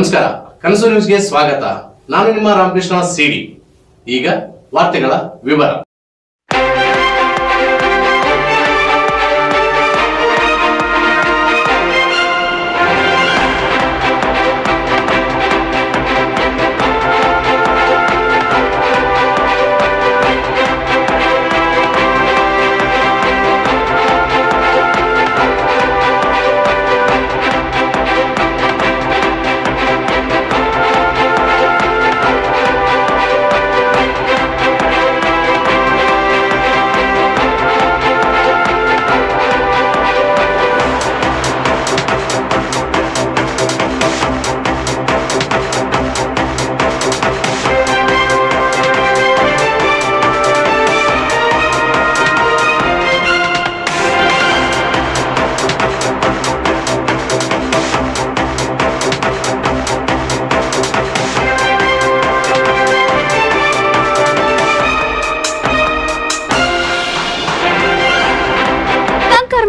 ನಮಸ್ಕಾರ, ಕನಸು ನ್ಯೂಸ್ಗೆ ಸ್ವಾಗತ. ನಾನು ನಿಮ್ಮ ರಾಮಕೃಷ್ಣ ಸಿಡಿ. ಈಗ ವಾರ್ತೆಗಳ ವಿವರ.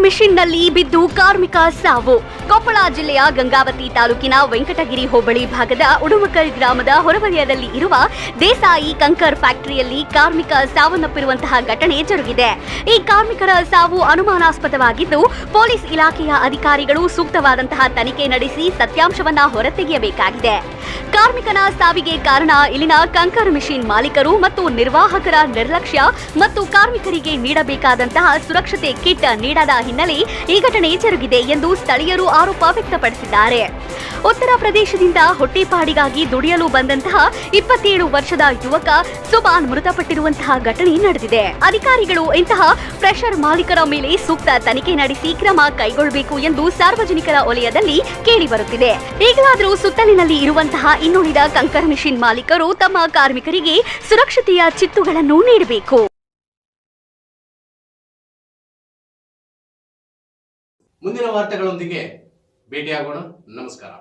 ಮಿಷನ್ನಲ್ಲಿ ಬಿದ್ದು ಕಾರ್ಮಿಕ ಸಾವು. ಕೊಪ್ಪಳ ಜಿಲ್ಲೆಯ ಗಂಗಾವತಿ ತಾಲೂಕಿನ ವೆಂಕಟಗಿರಿ ಹೋಬಳಿ ಭಾಗದ ಉಡುಮಕಲ್ ಗ್ರಾಮದ ಹೊರವಲಯದಲ್ಲಿ ಇರುವ ದೇಸಾಯಿ ಕಂಕರ್ ಫ್ಯಾಕ್ಟರಿಯಲ್ಲಿ ಕಾರ್ಮಿಕ ಸಾವನ್ನಪ್ಪಿರುವಂತಹ ಘಟನೆ ಜರುಗಿದೆ. ಈ ಕಾರ್ಮಿಕರ ಸಾವು ಅನುಮಾನಾಸ್ಪದವಾಗಿದ್ದು, ಪೊಲೀಸ್ ಇಲಾಖೆಯ ಅಧಿಕಾರಿಗಳು ಸೂಕ್ತವಾದಂತಹ ತನಿಖೆ ನಡೆಸಿ ಸತ್ಯಾಂಶವನ್ನ ಹೊರತೆಗೆಯಬೇಕಾಗಿದೆ. ಕಾರ್ಮಿಕನ ಸಾವಿಗೆ ಕಾರಣ ಇಲ್ಲಿನ ಕಂಕರ್ ಮಿಷಿನ್ ಮಾಲೀಕರು ಮತ್ತು ನಿರ್ವಾಹಕರ ನಿರ್ಲಕ್ಷ್ಯ ಮತ್ತು ಕಾರ್ಮಿಕರಿಗೆ ನೀಡಬೇಕಾದಂತಹ ಸುರಕ್ಷತೆ ಕಿಟ್ ನೀಡದ ಹಿನ್ನೆಲೆ ಈ ಘಟನೆ ಜರುಗಿದೆ ಎಂದು ಸ್ಥಳೀಯರು ಆರೋಪ ವ್ಯಕ್ತಪಡಿಸಿದ್ದಾರೆ. ಉತ್ತರ ಪ್ರದೇಶದಿಂದ ಹೊಟ್ಟೆಪಾಡಿಗಾಗಿ ದುಡಿಯಲು ಬಂದಂತಹ 27 ವರ್ಷದ ಯುವಕ ಸುಬಾನ್ ಮೃತಪಟ್ಟಿರುವಂತಹ ಘಟನೆ ನಡೆದಿದೆ. ಅಧಿಕಾರಿಗಳು ಇಂತಹ ಪ್ರೆಷರ್ ಮಾಲೀಕರ ಮೇಲೆ ಸೂಕ್ತ ತನಿಖೆ ನಡೆಸಿ ಕ್ರಮ ಕೈಗೊಳ್ಳಬೇಕು ಎಂದು ಸಾರ್ವಜನಿಕರ ವಲಯದಲ್ಲಿ ಕೇಳಿಬರುತ್ತಿದೆ. ಈಗಲಾದರೂ ಸುತ್ತಲಿನಲ್ಲಿ ಇರುವಂತಹ ಇನ್ನುಳಿದ ಕಂಕರ್ ಮಿಷಿನ್ ಮಾಲೀಕರು ತಮ್ಮ ಕಾರ್ಮಿಕರಿಗೆ ಸುರಕ್ಷತೆಯ ಚಿತ್ತುಗಳನ್ನು ನೀಡಬೇಕು. ಮುಂದಿನ ವಾರ್ತೆಗಳೊಂದಿಗೆ ಭೇಟಿಯಾಗೋಣ. ನಮಸ್ಕಾರ.